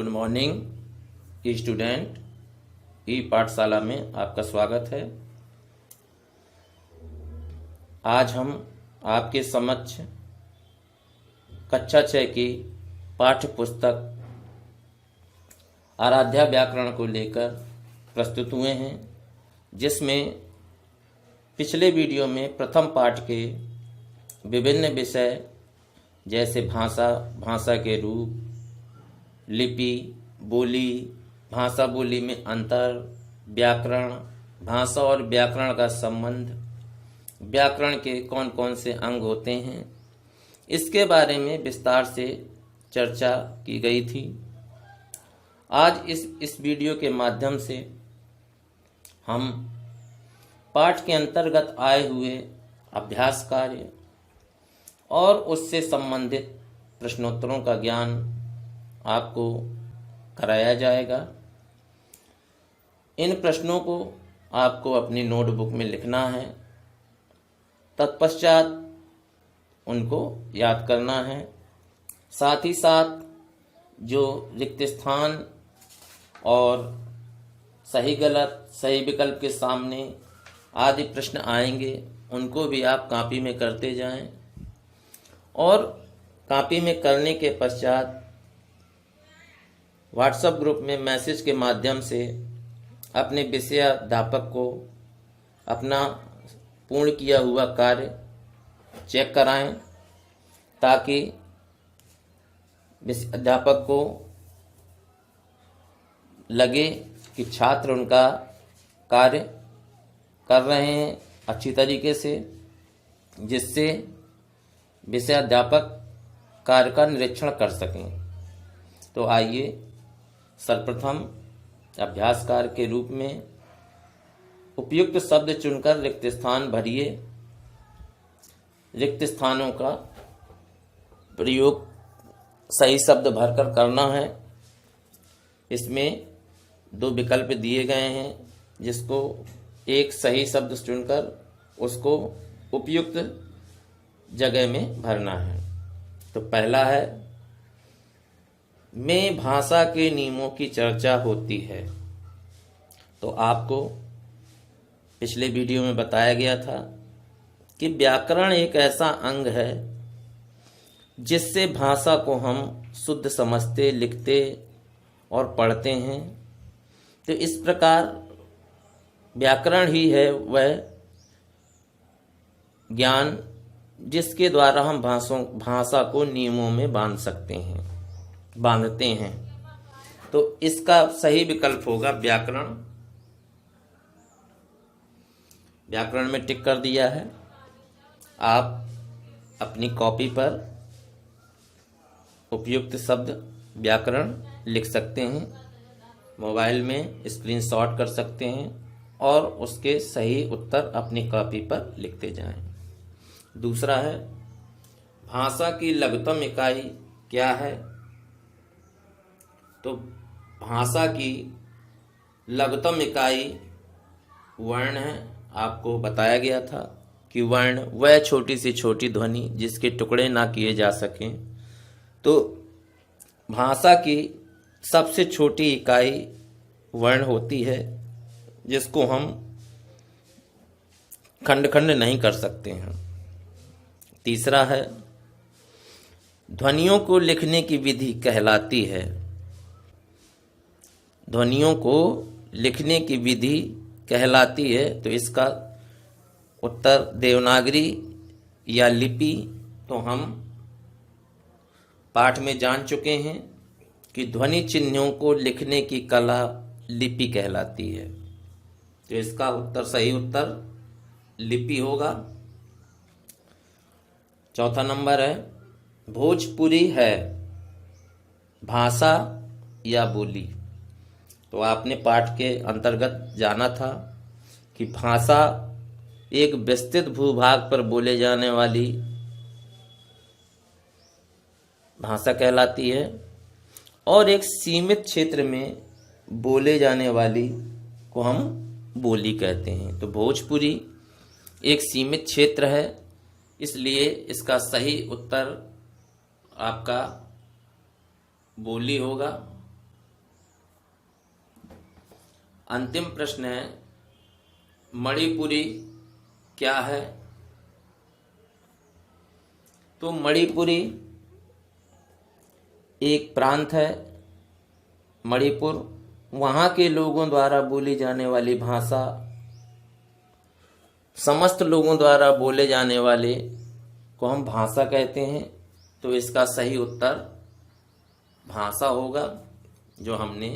Good morning student. ई पाठशाला में आपका स्वागत है। आज हम आपके समक्ष कक्षा 6 की पाठ्य पुस्तक आराध्या व्याकरण को लेकर प्रस्तुत हुए हैं, जिसमें पिछले वीडियो में प्रथम पाठ के विभिन्न विषय जैसे भाषा के रूप, लिपि, बोली, भाषा बोली में अंतर, व्याकरण, भाषा और व्याकरण का संबंध, व्याकरण के कौन कौन से अंग होते हैं, इसके बारे में विस्तार से चर्चा की गई थी। आज इस वीडियो के माध्यम से हम पाठ के अंतर्गत आए हुए अभ्यास कार्य और उससे संबंधित प्रश्नोत्तरों का ज्ञान आपको कराया जाएगा। इन प्रश्नों को आपको अपनी नोटबुक में लिखना है, तत्पश्चात उनको याद करना है। साथ ही साथ जो रिक्त स्थान और सही गलत, सही विकल्प के सामने आदि प्रश्न आएंगे, उनको भी आप कॉपी में करते जाएं और कॉपी में करने के पश्चात व्हाट्सएप ग्रुप में मैसेज के माध्यम से अपने विषयाध्यापक को अपना पूर्ण किया हुआ कार्य चेक कराएं, ताकि विषयाध्यापक को लगे कि छात्र उनका कार्य कर रहे हैं अच्छी तरीके से, जिससे विषयाध्यापक कार्य का निरीक्षण कर सकें। तो आइए सर्वप्रथम अभ्यास कार्य के रूप में उपयुक्त शब्द चुनकर रिक्त स्थान भरिए। रिक्त स्थानों का प्रयोग सही शब्द भरकर करना है। इसमें 2 विकल्प दिए गए हैं, जिसको एक सही शब्द चुनकर उसको उपयुक्त जगह में भरना है। तो पहला है, में भाषा के नियमों की चर्चा होती है। तो आपको पिछले वीडियो में बताया गया था कि व्याकरण एक ऐसा अंग है जिससे भाषा को हम शुद्ध समझते, लिखते और पढ़ते हैं। तो इस प्रकार व्याकरण ही है वह ज्ञान जिसके द्वारा हम भाषा को नियमों में बांधते हैं। तो इसका सही विकल्प होगा व्याकरण। व्याकरण में टिक कर दिया है। आप अपनी कॉपी पर उपयुक्त शब्द व्याकरण लिख सकते हैं, मोबाइल में स्क्रीनशॉट कर सकते हैं और उसके सही उत्तर अपनी कॉपी पर लिखते जाएं। दूसरा है, भाषा की लघुतम इकाई क्या है? तो भाषा की लघुतम इकाई वर्ण है। आपको बताया गया था कि वर्ण वह छोटी से छोटी ध्वनि जिसके टुकड़े ना किए जा सकें। तो भाषा की सबसे छोटी इकाई वर्ण होती है, जिसको हम खंड खंड नहीं कर सकते हैं। तीसरा है, ध्वनियों को लिखने की विधि कहलाती है। ध्वनियों को लिखने की विधि कहलाती है। तो इसका उत्तर देवनागरी या लिपि। तो हम पाठ में जान चुके हैं कि ध्वनि चिन्हों को लिखने की कला लिपि कहलाती है। तो इसका सही उत्तर लिपि होगा। चौथा नंबर है, भोजपुरी है भाषा या बोली? तो आपने पाठ के अंतर्गत जाना था कि भाषा एक विस्तृत भूभाग पर बोले जाने वाली भाषा कहलाती है और एक सीमित क्षेत्र में बोले जाने वाली को हम बोली कहते हैं। तो भोजपुरी एक सीमित क्षेत्र है, इसलिए इसका सही उत्तर आपका बोली होगा। अंतिम प्रश्न है, मणिपुरी क्या है? तो मणिपुरी एक प्रांत है, मणिपुर। वहाँ के लोगों द्वारा बोली जाने वाली भाषा, समस्त लोगों द्वारा बोले जाने वाले को हम भाषा कहते हैं। तो इसका सही उत्तर भाषा होगा, जो हमने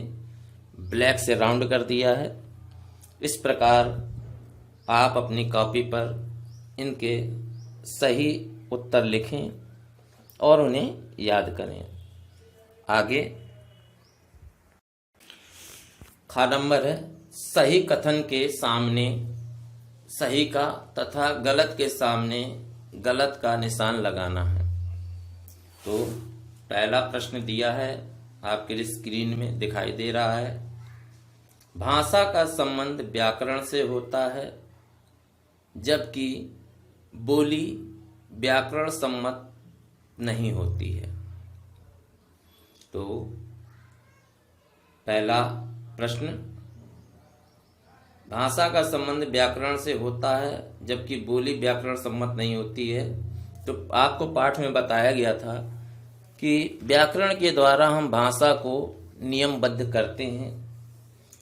ब्लैक से राउंड कर दिया है। इस प्रकार आप अपनी कॉपी पर इनके सही उत्तर लिखें और उन्हें याद करें। आगे खा नंबर है, सही कथन के सामने सही का तथा गलत के सामने गलत का निशान लगाना है। तो पहला प्रश्न दिया है, आपके स्क्रीन में दिखाई दे रहा है। भाषा का संबंध व्याकरण से होता है, जबकि बोली व्याकरण सम्मत नहीं होती है। तो पहला प्रश्न, भाषा का संबंध व्याकरण से होता है जबकि बोली व्याकरण सम्मत नहीं होती है। तो आपको पाठ में बताया गया था कि व्याकरण के द्वारा हम भाषा को नियमबद्ध करते हैं,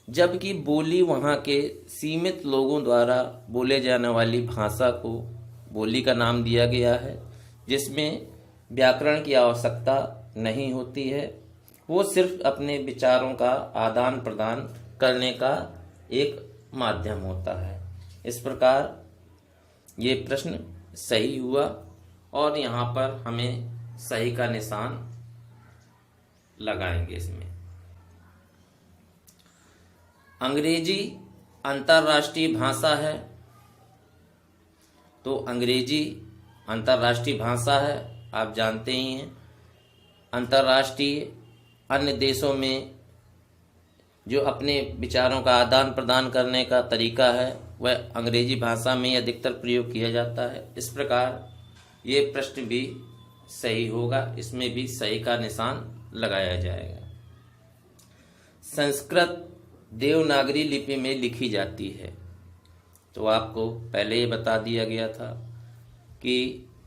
जबकि बोली वहाँ के सीमित लोगों द्वारा बोले जाने वाली भाषा को बोली का नाम दिया गया है, जिसमें व्याकरण की आवश्यकता नहीं होती है। वो सिर्फ अपने विचारों का आदान प्रदान करने का एक माध्यम होता है। इस प्रकार ये प्रश्न सही हुआ और यहाँ पर हमें सही का निशान लगाएंगे इसमें। अंग्रेजी अंतर्राष्ट्रीय भाषा है। तो अंग्रेजी अंतर्राष्ट्रीय भाषा है, आप जानते ही हैं। अंतर्राष्ट्रीय अन्य देशों में जो अपने विचारों का आदान प्रदान करने का तरीका है वह अंग्रेजी भाषा में अधिकतर प्रयोग किया जाता है। इस प्रकार ये प्रश्न भी सही होगा, इसमें भी सही का निशान लगाया जाएगा। संस्कृत देवनागरी लिपि में लिखी जाती है। तो आपको पहले ही बता दिया गया था कि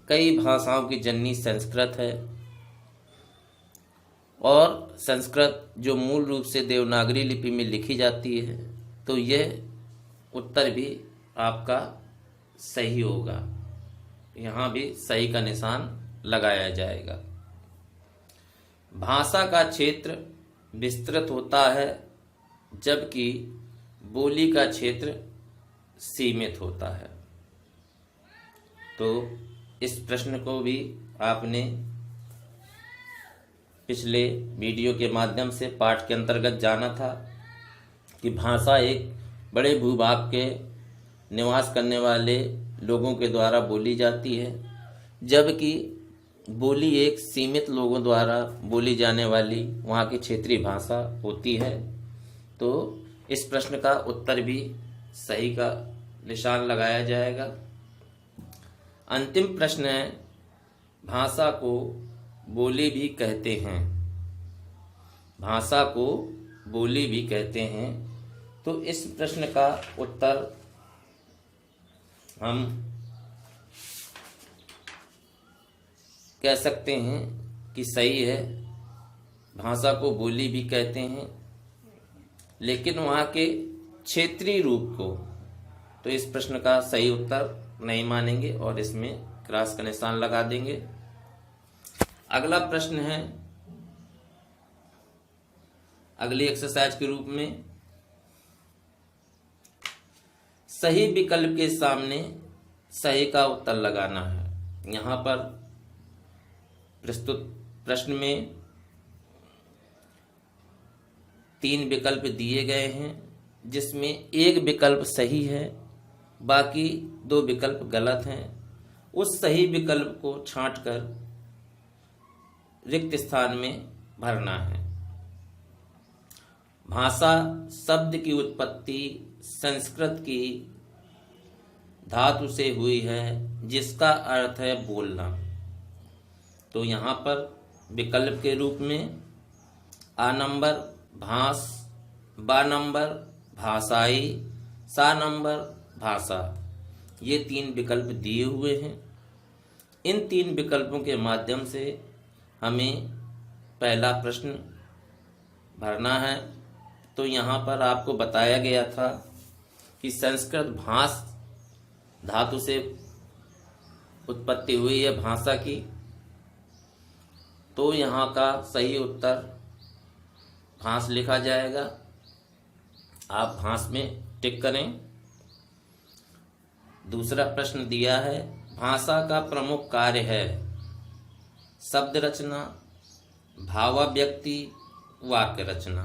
कई भाषाओं की जननी संस्कृत है और संस्कृत जो मूल रूप से देवनागरी लिपि में लिखी जाती है। तो यह उत्तर भी आपका सही होगा, यहाँ भी सही का निशान लगाया जाएगा। भाषा का क्षेत्र विस्तृत होता है, जबकि बोली का क्षेत्र सीमित होता है। तो इस प्रश्न को भी आपने पिछले वीडियो के माध्यम से पाठ के अंतर्गत जाना था कि भाषा एक बड़े भूभाग के निवास करने वाले लोगों के द्वारा बोली जाती है, जबकि बोली एक सीमित लोगों द्वारा बोली जाने वाली वहाँ की क्षेत्रीय भाषा होती है। तो इस प्रश्न का उत्तर भी सही का निशान लगाया जाएगा। अंतिम प्रश्न है, भाषा को बोली भी कहते हैं। भाषा को बोली भी कहते हैं। तो इस प्रश्न का उत्तर हम कह सकते हैं कि सही है, भाषा को बोली भी कहते हैं, लेकिन वहाँ के क्षेत्रीय रूप को तो इस प्रश्न का सही उत्तर नहीं मानेंगे और इसमें क्रॉस का निशान लगा देंगे। अगला प्रश्न है अगली एक्सरसाइज के रूप में, सही विकल्प के सामने सही का उत्तर लगाना है। यहाँ पर प्रस्तुत प्रश्न में 3 विकल्प दिए गए हैं, जिसमें एक विकल्प सही है, बाकी 2 विकल्प गलत हैं। उस सही विकल्प को छांटकर रिक्त स्थान में भरना है। भाषा शब्द की उत्पत्ति संस्कृत की धातु से हुई है, जिसका अर्थ है बोलना। तो यहाँ पर विकल्प के रूप में आ नंबर भास, बा नंबर भाषाई, सा नंबर भाषा, ये 3 विकल्प दिए हुए हैं। इन 3 विकल्पों के माध्यम से हमें पहला प्रश्न भरना है। तो यहाँ पर आपको बताया गया था कि संस्कृत भाष धातु से उत्पत्ति हुई है भाषा की। तो यहाँ का सही उत्तर भाष लिखा जाएगा। आप भाष में टिक करें। दूसरा प्रश्न दिया है, भाषा का प्रमुख कार्य है शब्द रचना, भावाव्यक्ति, वाक्य रचना।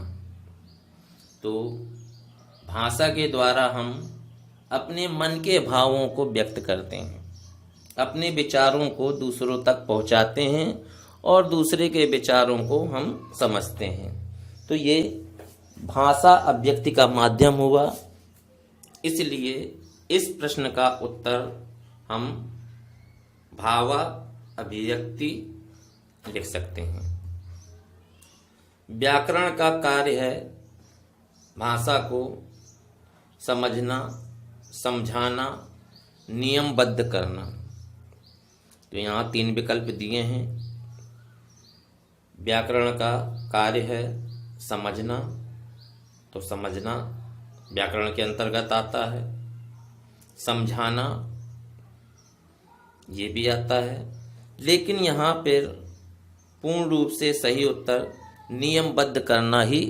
तो भाषा के द्वारा हम अपने मन के भावों को व्यक्त करते हैं, अपने विचारों को दूसरों तक पहुंचाते हैं और दूसरे के विचारों को हम समझते हैं। तो ये भाषा अभिव्यक्ति का माध्यम हुआ। इसलिए इस प्रश्न का उत्तर हम भावा अभिव्यक्ति लिख सकते हैं। व्याकरण का कार्य है भाषा को समझना, समझाना, नियमबद्ध करना। तो यहाँ 3 विकल्प दिए हैं। व्याकरण का कार्य है समझना, तो समझना व्याकरण के अंतर्गत आता है। समझाना ये भी आता है, लेकिन यहाँ पर पूर्ण रूप से सही उत्तर नियमबद्ध करना ही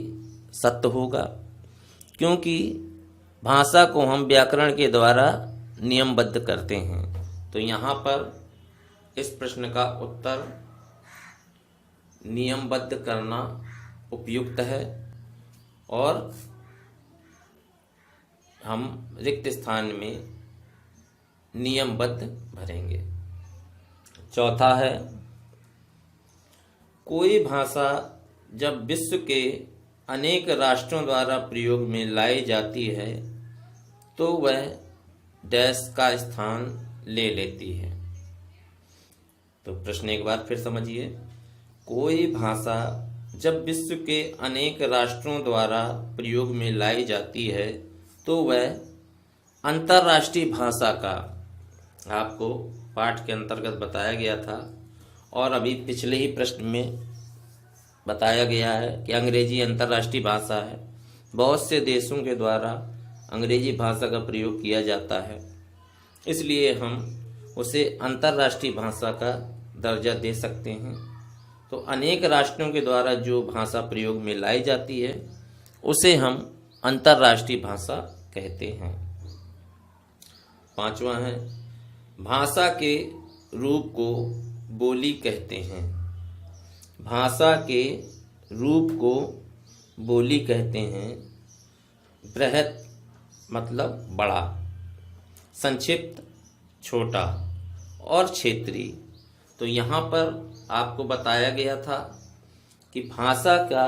सत्य होगा, क्योंकि भाषा को हम व्याकरण के द्वारा नियमबद्ध करते हैं। तो यहाँ पर इस प्रश्न का उत्तर नियमबद्ध करना उपयुक्त है और हम रिक्त स्थान में नियमबद्ध भरेंगे। चौथा है, कोई भाषा जब विश्व के अनेक राष्ट्रों द्वारा प्रयोग में लाई जाती है तो वह डैश का स्थान ले लेती है। तो प्रश्न एक बार फिर समझिए। कोई भाषा जब विश्व के अनेक राष्ट्रों द्वारा प्रयोग में लाई जाती है तो वह अंतर्राष्ट्रीय भाषा का, आपको पाठ के अंतर्गत बताया गया था और अभी पिछले ही प्रश्न में बताया गया है कि अंग्रेजी अंतर्राष्ट्रीय भाषा है। बहुत से देशों के द्वारा अंग्रेजी भाषा का प्रयोग किया जाता है, इसलिए हम उसे अंतर्राष्ट्रीय भाषा का दर्जा दे सकते हैं। तो अनेक राष्ट्रों के द्वारा जो भाषा प्रयोग में लाई जाती है उसे हम अंतर्राष्ट्रीय भाषा कहते हैं। पांचवा है, भाषा के रूप को बोली कहते हैं। भाषा के रूप को बोली कहते हैं। बृहत मतलब बड़ा, संक्षिप्त छोटा और क्षेत्रीय। तो यहाँ पर आपको बताया गया था कि भाषा का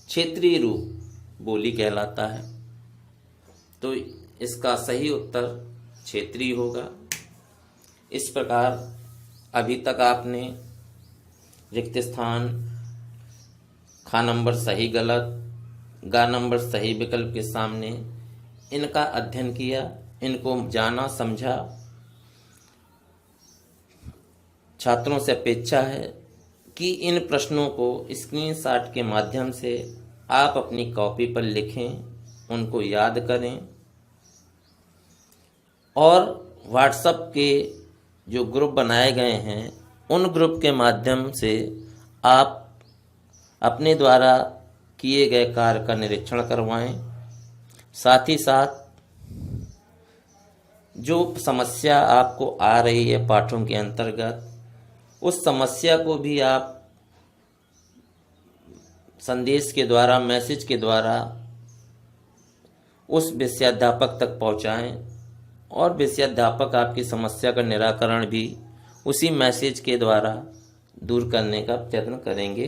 क्षेत्रीय रूप बोली कहलाता है। तो इसका सही उत्तर क्षेत्रीय होगा। इस प्रकार अभी तक आपने रिक्त स्थान, खा नंबर सही गलत, गा नंबर सही विकल्प के सामने इनका अध्ययन किया, इनको जाना समझा। छात्रों से अपेक्षा है कि इन प्रश्नों को स्क्रीनशॉट के माध्यम से आप अपनी कॉपी पर लिखें, उनको याद करें और व्हाट्सएप के जो ग्रुप बनाए गए हैं उन ग्रुप के माध्यम से आप अपने द्वारा किए गए कार्य का निरीक्षण करवाएं। साथ ही साथ जो समस्या आपको आ रही है पाठों के अंतर्गत, उस समस्या को भी आप संदेश के द्वारा, मैसेज के द्वारा उस विषयाध्यापक तक पहुंचाएं और विषयाध्यापक आपकी समस्या का निराकरण भी उसी मैसेज के द्वारा दूर करने का प्रयत्न करेंगे।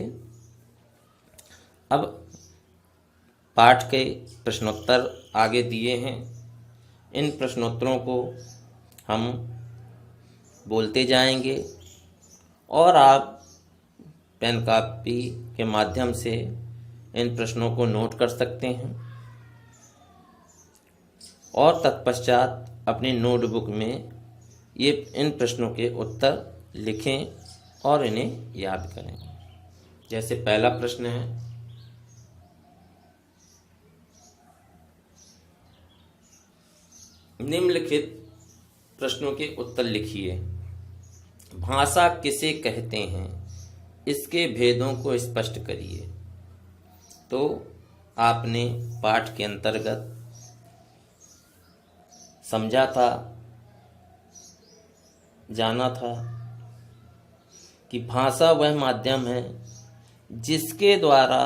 अब पाठ के प्रश्नोत्तर आगे दिए हैं। इन प्रश्नोत्तरों को हम बोलते जाएंगे और आप पेन कॉपी के माध्यम से इन प्रश्नों को नोट कर सकते हैं। और तत्पश्चात अपनी नोटबुक में ये इन प्रश्नों के उत्तर लिखें और इन्हें याद करें। जैसे पहला प्रश्न है, निम्नलिखित प्रश्नों के उत्तर लिखिए। भाषा किसे कहते हैं, इसके भेदों को स्पष्ट करिए। तो आपने पाठ के अंतर्गत समझा था, जाना था कि भाषा वह माध्यम है जिसके द्वारा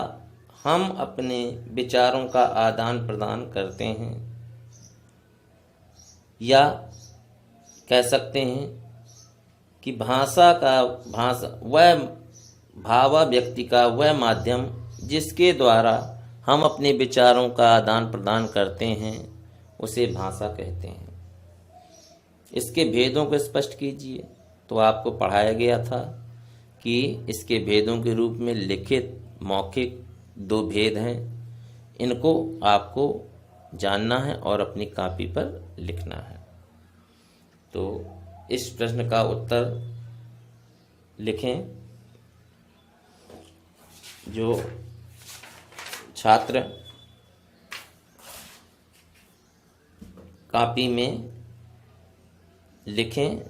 हम अपने विचारों का आदान प्रदान करते हैं, या कह सकते हैं कि भाषा वह भावाभिव्यक्ति का वह माध्यम जिसके द्वारा हम अपने विचारों का आदान प्रदान करते हैं, उसे भाषा कहते हैं। इसके भेदों को स्पष्ट कीजिए। तो आपको पढ़ाया गया था कि इसके भेदों के रूप में लिखित, मौखिक 2 भेद हैं। इनको आपको जानना है और अपनी कॉपी पर लिखना है। तो इस प्रश्न का उत्तर लिखें। जो छात्र कॉपी में लिखें,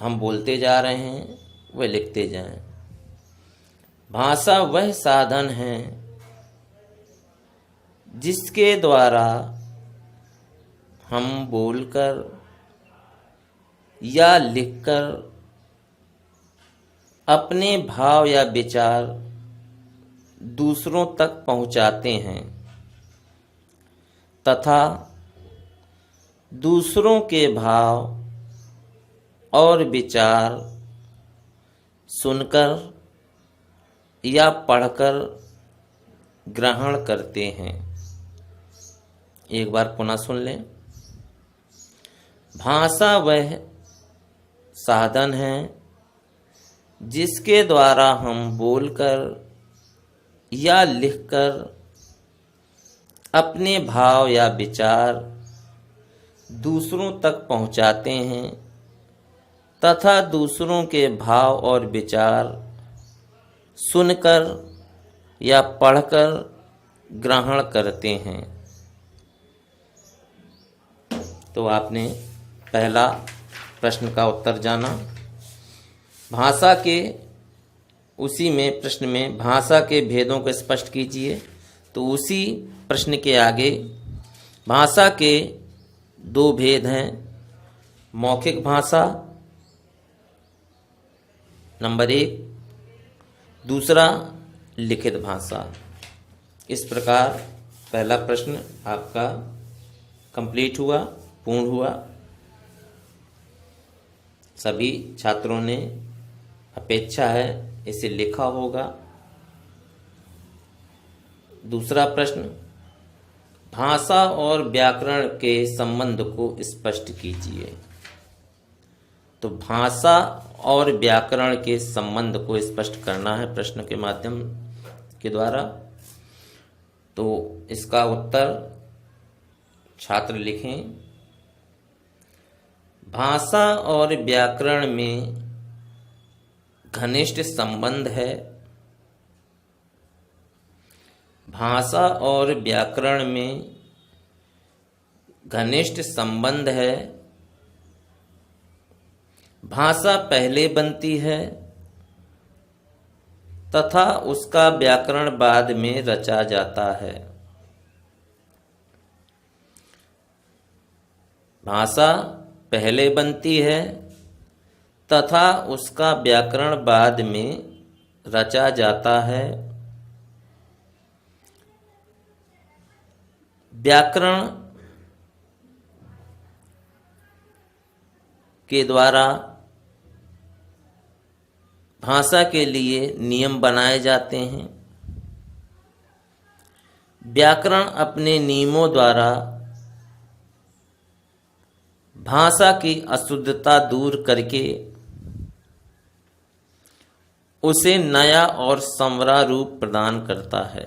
हम बोलते जा रहे हैं, वह लिखते जाएं। भाषा वह साधन है जिसके द्वारा हम बोलकर या लिखकर अपने भाव या विचार दूसरों तक पहुंचाते हैं तथा दूसरों के भाव और विचार सुनकर या पढ़कर ग्रहण करते हैं। एक बार पुनः सुन लें। भाषा वह साधन है जिसके द्वारा हम बोलकर या लिखकर अपने भाव या विचार दूसरों तक पहुंचाते हैं तथा दूसरों के भाव और विचार सुनकर या पढ़कर ग्रहण करते हैं। तो आपने पहला प्रश्न का उत्तर जाना। भाषा के उसी में प्रश्न में भाषा के भेदों को स्पष्ट कीजिए। तो उसी प्रश्न के आगे भाषा के 2 भेद हैं, मौखिक भाषा नंबर 1, दूसरा लिखित भाषा। इस प्रकार पहला प्रश्न आपका कंप्लीट हुआ, पूर्ण हुआ। सभी छात्रों ने अपेक्षा है इसे लिखा होगा। दूसरा प्रश्न, भाषा और व्याकरण के संबंध को स्पष्ट कीजिए। तो भाषा और व्याकरण के संबंध को स्पष्ट करना है प्रश्न के माध्यम के द्वारा। तो इसका उत्तर छात्र लिखें। भाषा और व्याकरण में घनिष्ठ संबंध है। भाषा और व्याकरण में घनिष्ठ संबंध है। भाषा पहले बनती है तथा उसका व्याकरण बाद में रचा जाता है। भाषा पहले बनती है तथा उसका व्याकरण बाद में रचा जाता है। व्याकरण के द्वारा भाषा के लिए नियम बनाए जाते हैं। व्याकरण अपने नियमों द्वारा भाषा की अशुद्धता दूर करके उसे नया और संवरा रूप प्रदान करता है।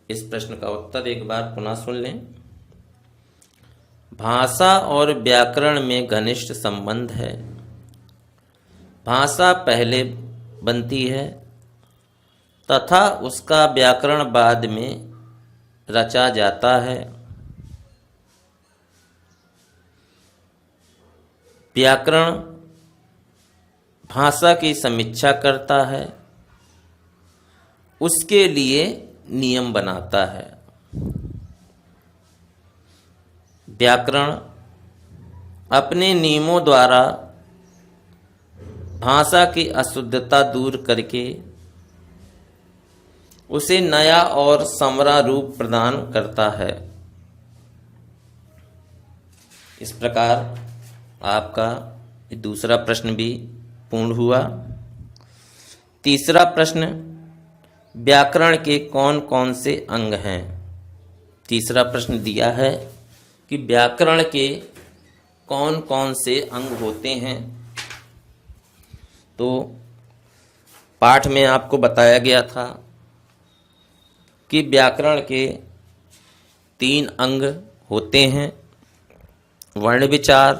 इस प्रश्न का उत्तर एक बार पुनः सुन लें। भाषा और व्याकरण में घनिष्ठ संबंध है। भाषा पहले बनती है तथा उसका व्याकरण बाद में रचा जाता है। व्याकरण भाषा की समीक्षा करता है, उसके लिए नियम बनाता है। व्याकरण अपने नियमों द्वारा भाषा की अशुद्धता दूर करके उसे नया और समरा रूप प्रदान करता है। इस प्रकार आपका दूसरा प्रश्न भी पूर्ण हुआ। तीसरा प्रश्न, व्याकरण के कौन कौन से अंग हैं? तीसरा प्रश्न दिया है कि व्याकरण के कौन कौन से अंग होते हैं। तो पाठ में आपको बताया गया था कि व्याकरण के 3 अंग होते हैं, वर्ण विचार,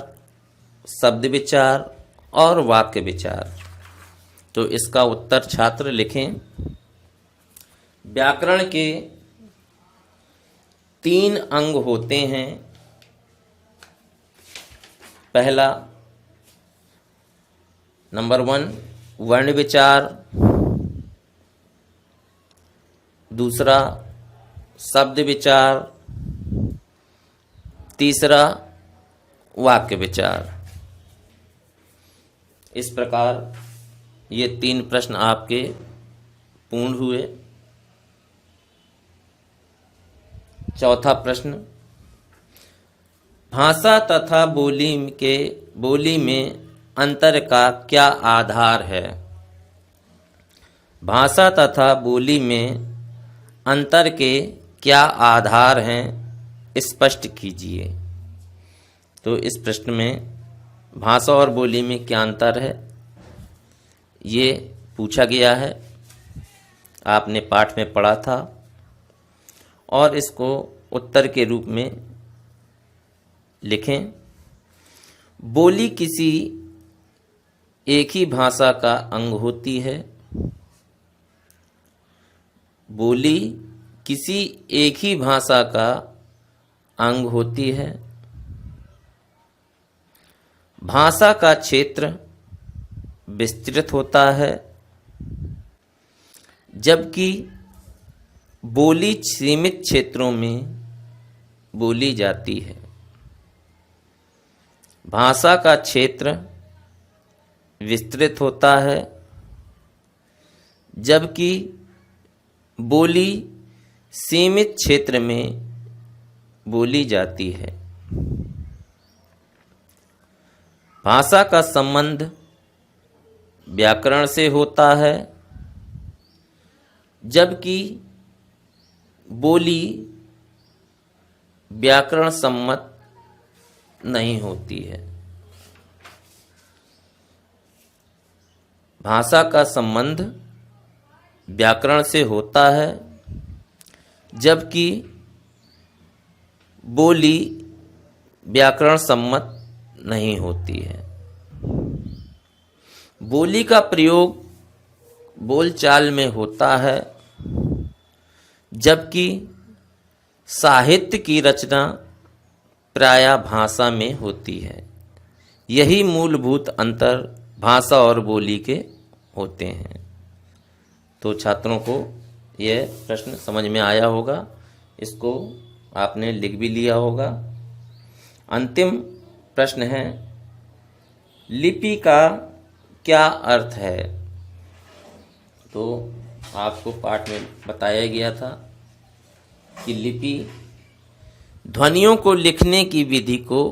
शब्द विचार और वाक्य विचार। तो इसका उत्तर छात्र लिखें। व्याकरण के 3 अंग होते हैं। पहला नंबर 1 वर्ण विचार, दूसरा शब्द विचार, तीसरा वाक्य विचार। इस प्रकार ये 3 प्रश्न आपके पूर्ण हुए। चौथा प्रश्न, भाषा तथा बोली में अंतर का क्या आधार है? भाषा तथा बोली में अंतर के क्या आधार हैं, स्पष्ट कीजिए। तो इस प्रश्न में भाषा और बोली में क्या अंतर है ये पूछा गया है। आपने पाठ में पढ़ा था और इसको उत्तर के रूप में लिखें। बोली किसी एक ही भाषा का अंग होती है। बोली किसी एक ही भाषा का अंग होती है। भाषा का क्षेत्र विस्तृत होता है, जबकि बोली सीमित क्षेत्रों में बोली जाती है। भाषा का क्षेत्र विस्तृत होता है, जबकि बोली सीमित क्षेत्र में बोली जाती है। भाषा का संबंध व्याकरण से होता है, जबकि बोली व्याकरण सम्मत नहीं होती है। भाषा का संबंध व्याकरण से होता है, जबकि बोली व्याकरण सम्मत नहीं होती है। बोली का प्रयोग बोलचाल में होता है, जबकि साहित्य की रचना प्रायः भाषा में होती है। यही मूलभूत अंतर भाषा और बोली के होते हैं। तो छात्रों को यह प्रश्न समझ में आया होगा, इसको आपने लिख भी लिया होगा। अंतिम प्रश्न है, लिपि का क्या अर्थ है? तो आपको पाठ में बताया गया था कि लिपि ध्वनियों को लिखने की विधि को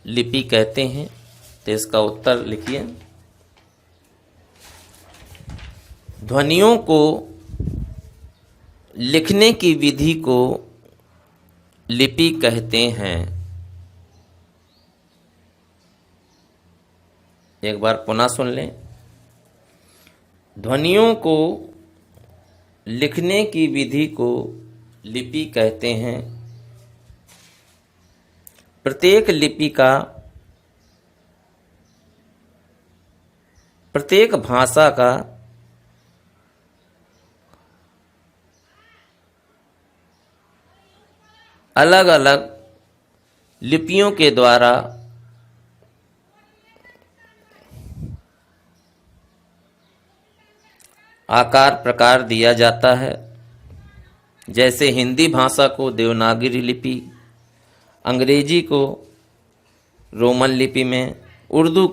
लिपि कहते हैं। तो इसका उत्तर लिखिए। ध्वनियों को लिखने की विधि को लिपि कहते हैं। एक बार पुनः सुन लें। ध्वनियों को लिखने की विधि को लिपि कहते हैं। प्रत्येक लिपि का, प्रत्येक भाषा का अलग अलग लिपियों के द्वारा आकार प्रकार दिया जाता है। जैसे हिंदी भाषा को देवनागरी लिपि, अंग्रेजी को रोमन लिपि में, उर्दू